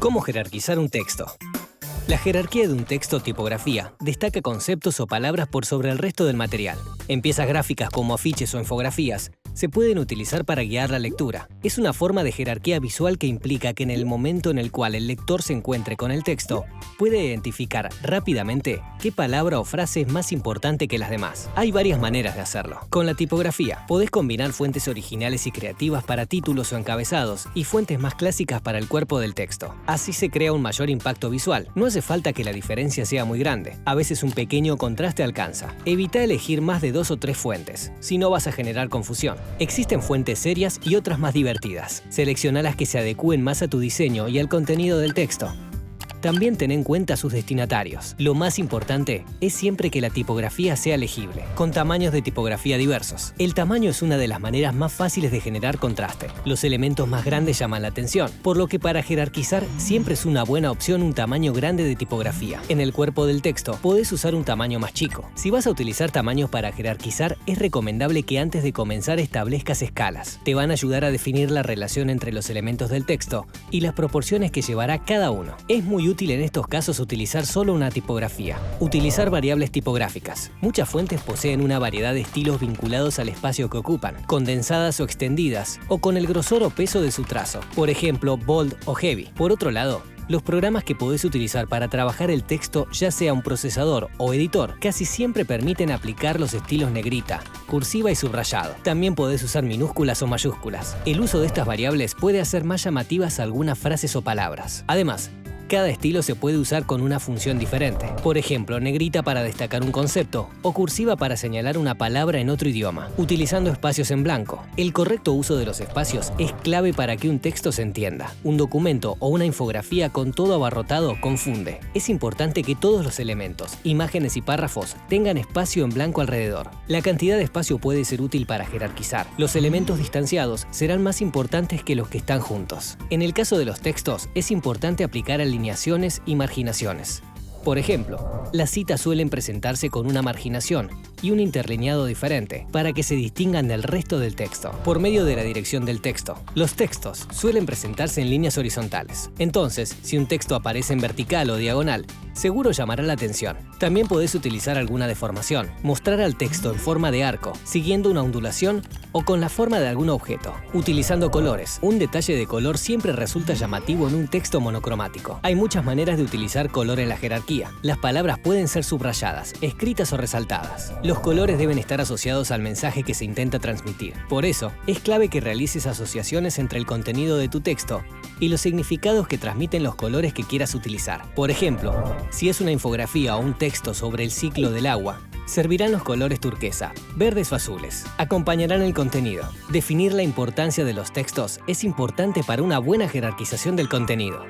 ¿Cómo jerarquizar un texto? La jerarquía de un texto o tipografía destaca conceptos o palabras por sobre el resto del material. En piezas gráficas como afiches o infografías, se pueden utilizar para guiar la lectura. Es una forma de jerarquía visual que implica que en el momento en el cual el lector se encuentre con el texto, puede identificar rápidamente qué palabra o frase es más importante que las demás. Hay varias maneras de hacerlo. Con la tipografía, podés combinar fuentes originales y creativas para títulos o encabezados y fuentes más clásicas para el cuerpo del texto. Así se crea un mayor impacto visual. No hace falta que la diferencia sea muy grande. A veces un pequeño contraste alcanza. Evita elegir más de 2 o 3 fuentes, si no vas a generar confusión. Existen fuentes serias y otras más divertidas. Selecciona las que se adecúen más a tu diseño y al contenido del texto. También ten en cuenta sus destinatarios. Lo más importante es siempre que la tipografía sea legible, con tamaños de tipografía diversos. El tamaño es una de las maneras más fáciles de generar contraste. Los elementos más grandes llaman la atención, por lo que para jerarquizar siempre es una buena opción un tamaño grande de tipografía. En el cuerpo del texto podés usar un tamaño más chico. Si vas a utilizar tamaños para jerarquizar, es recomendable que antes de comenzar establezcas escalas. Te van a ayudar a definir la relación entre los elementos del texto y las proporciones que llevará cada uno. Es muy útil en estos casos utilizar solo una tipografía. Utilizar variables tipográficas. Muchas fuentes poseen una variedad de estilos vinculados al espacio que ocupan, condensadas o extendidas, o con el grosor o peso de su trazo, por ejemplo, bold o heavy. Por otro lado, los programas que podés utilizar para trabajar el texto, ya sea un procesador o editor, casi siempre permiten aplicar los estilos negrita, cursiva y subrayado. También podés usar minúsculas o mayúsculas. El uso de estas variables puede hacer más llamativas algunas frases o palabras. Además, cada estilo se puede usar con una función diferente. Por ejemplo, negrita para destacar un concepto o cursiva para señalar una palabra en otro idioma, utilizando espacios en blanco. El correcto uso de los espacios es clave para que un texto se entienda. Un documento o una infografía con todo abarrotado confunde. Es importante que todos los elementos, imágenes y párrafos tengan espacio en blanco alrededor. La cantidad de espacio puede ser útil para jerarquizar. Los elementos distanciados serán más importantes que los que están juntos. En el caso de los textos, es importante aplicar alineaciones y marginaciones. Por ejemplo, las citas suelen presentarse con una marginación y un interlineado diferente para que se distingan del resto del texto. Por medio de la dirección del texto, los textos suelen presentarse en líneas horizontales. Entonces, si un texto aparece en vertical o diagonal, seguro llamará la atención. También podés utilizar alguna deformación, mostrar al texto en forma de arco, siguiendo una ondulación o con la forma de algún objeto. Utilizando colores. Un detalle de color siempre resulta llamativo en un texto monocromático. Hay muchas maneras de utilizar color en la jerarquía. Las palabras pueden ser subrayadas, escritas o resaltadas. Los colores deben estar asociados al mensaje que se intenta transmitir. Por eso, es clave que realices asociaciones entre el contenido de tu texto y los significados que transmiten los colores que quieras utilizar. Por ejemplo, si es una infografía o un texto sobre el ciclo del agua, servirán los colores turquesa, verdes o azules. Acompañarán el contenido. Definir la importancia de los textos es importante para una buena jerarquización del contenido.